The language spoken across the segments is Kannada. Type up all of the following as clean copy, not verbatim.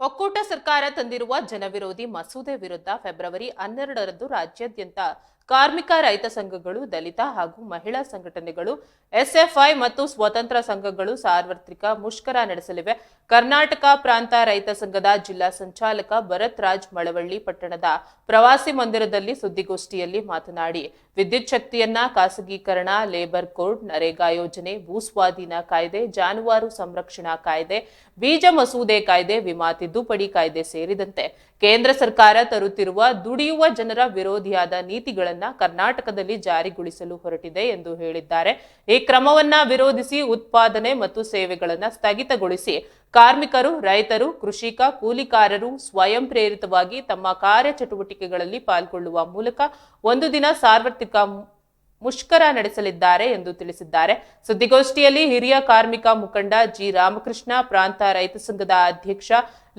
ಒಕ್ಕೂಟ ಸರ್ಕಾರ ತಂದಿರುವ ಜನವಿರೋಧಿ ಮಸೂದೆ ವಿರುದ್ಧ ಫೆಬ್ರವರಿ 12ರಂದು ರಾಜ್ಯಾದ್ಯಂತ ಕಾರ್ಮಿಕ ರೈತ ಸಂಘಗಳು, ದಲಿತ ಹಾಗೂ ಮಹಿಳಾ ಸಂಘಟನೆಗಳು, ಎಸ್ಎಫ್ಐ ಮತ್ತು ಸ್ವತಂತ್ರ ಸಂಘಗಳು ಸಾರ್ವತ್ರಿಕ ಮುಷ್ಕರ ನಡೆಸಲಿವೆ. ಕರ್ನಾಟಕ ಪ್ರಾಂತ ರೈತ ಸಂಘದ ಜಿಲ್ಲಾ ಸಂಚಾಲಕ ಭರತ್ ರಾಜ್ ಮಳವಳ್ಳಿ ಪಟ್ಟಣದ ಪ್ರವಾಸಿ ಮಂದಿರದಲ್ಲಿ ಸುದ್ದಿಗೋಷ್ಠಿಯಲ್ಲಿ ಮಾತನಾಡಿ, ವಿದ್ಯುತ್ ಶಕ್ತಿಯನ್ನ ಖಾಸಗೀಕರಣ, ಲೇಬರ್ ಕೋಡ್, ನರೇಗಾ ಯೋಜನೆ, ಭೂಸ್ವಾಧೀನ ಕಾಯ್ದೆ, ಜಾನುವಾರು ಸಂರಕ್ಷಣಾ ಕಾಯ್ದೆ, ಬೀಜ ಮಸೂದೆ ಕಾಯ್ದೆ, ವಿಮಾ ತಿದ್ದುಪಡಿ ಕಾಯ್ದೆ ಸೇರಿದಂತೆ ಕೇಂದ್ರ ಸರ್ಕಾರ ತರುತ್ತಿರುವ ದುಡಿಯುವ ಜನರ ವಿರೋಧಿಯಾದ ನೀತಿಗಳನ್ನು ಕರ್ನಾಟಕದಲ್ಲಿ ಜಾರಿಗೊಳಿಸಲು ಹೊರಟಿದೆ ಎಂದು ಹೇಳಿದ್ದಾರೆ. ಈ ಕ್ರಮವನ್ನ ವಿರೋಧಿಸಿ ಉತ್ಪಾದನೆ ಮತ್ತು ಸೇವೆಗಳನ್ನು ಸ್ಥಗಿತಗೊಳಿಸಿ ಕಾರ್ಮಿಕರು, ರೈತರು, ಕೃಷಿಕ, ಕೂಲಿಕಾರರು ಸ್ವಯಂ ಪ್ರೇರಿತವಾಗಿ ತಮ್ಮ ಕಾರ್ಯಚಟುವಟಿಕೆಗಳಲ್ಲಿ ಪಾಲ್ಗೊಳ್ಳುವ ಮೂಲಕ ಒಂದು ದಿನ ಸಾರ್ವತ್ರಿಕ ಮುಷ್ಕರ ನಡೆಸಲಿದ್ದಾರೆ ಎಂದು ತಿಳಿಸಿದ್ದಾರೆ. ಸುದ್ದಿಗೋಷ್ಠಿಯಲ್ಲಿ ಹಿರಿಯ ಕಾರ್ಮಿಕ ಮುಖಂಡ ಜಿ ರಾಮಕೃಷ್ಣ, ಪ್ರಾಂತ ರೈತ ಸಂಘದ ಅಧ್ಯಕ್ಷ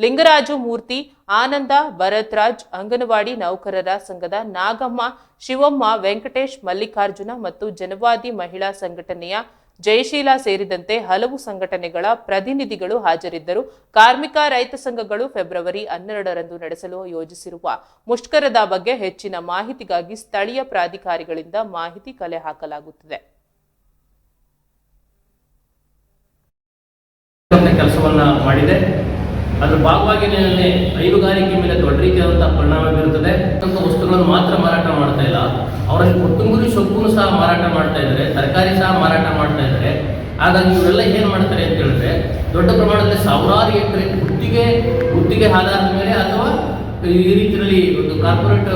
ಲಿಂಗರಾಜು ಮೂರ್ತಿ, ಆನಂದ, ಭರತ್ ರಾಜ್, ಅಂಗನವಾಡಿ ನೌಕರರ ಸಂಘದ ನಾಗಮ್ಮ, ಶಿವಮ್ಮ, ವೆಂಕಟೇಶ್, ಮಲ್ಲಿಕಾರ್ಜುನ ಮತ್ತು ಜನವಾದಿ ಮಹಿಳಾ ಸಂಘಟನೆಯ ಜಯಶೀಲ ಸೇರಿದಂತೆ ಹಲವು ಸಂಘಟನೆಗಳ ಪ್ರತಿನಿಧಿಗಳು ಹಾಜರಿದ್ದರು. ಕಾರ್ಮಿಕ ರೈತ ಸಂಘಗಳು ಫೆಬ್ರವರಿ 12ರಂದು ನಡೆಸಲು ಯೋಜಿಸಿರುವ ಮುಷ್ಕರದ ಬಗ್ಗೆ ಹೆಚ್ಚಿನ ಮಾಹಿತಿಗಾಗಿ ಸ್ಥಳೀಯ ಪ್ರಾಧಿಕಾರಿಗಳಿಂದ ಮಾಹಿತಿ ಕಲೆ ಹಾಕಲಾಗುತ್ತಿದೆ. ಕೆಲಸವನ್ನ ಮಾಡಿದೆ. ಅದರ ಭಾಗವಾಗಿ ಹೈನುಗಾರಿಕೆ ಮೇಲೆ ದೊಡ್ಡ ರೀತಿಯಾದಂತಹ ಪರಿಣಾಮ ಬೀರುತ್ತದೆ. ವಸ್ತುಗಳನ್ನು ಮಾತ್ರ ಮಾರಾಟ ಮಾಡ್ತಾ ಇಲ್ಲ, ಅವರಲ್ಲಿ ಕೊತ್ತಂಬರಿ ಸೊಪ್ಪನ್ನು ಸಹ ಮಾರಾಟ ಮಾಡ್ತಾ ಇದ್ದಾರೆ, ತರಕಾರಿ ಸಹ ಮಾರಾಟ ಮಾಡ್ತಾ ಇದ್ದಾರೆ. ಹಾಗಾಗಿ ಇವರೆಲ್ಲ ಏನ್ ಮಾಡ್ತಾರೆ ಅಂತ ಹೇಳಿದ್ರೆ, ದೊಡ್ಡ ಪ್ರಮಾಣದಲ್ಲಿ ಸಾವಿರಾರು ಎಕರೆ ಗುತ್ತಿಗೆ ಆಧಾರದ ಮೇಲೆ ಅಥವಾ ಈ ರೀತಿಯಲ್ಲಿ ಒಂದು ಕಾರ್ಪೊರೇಟ್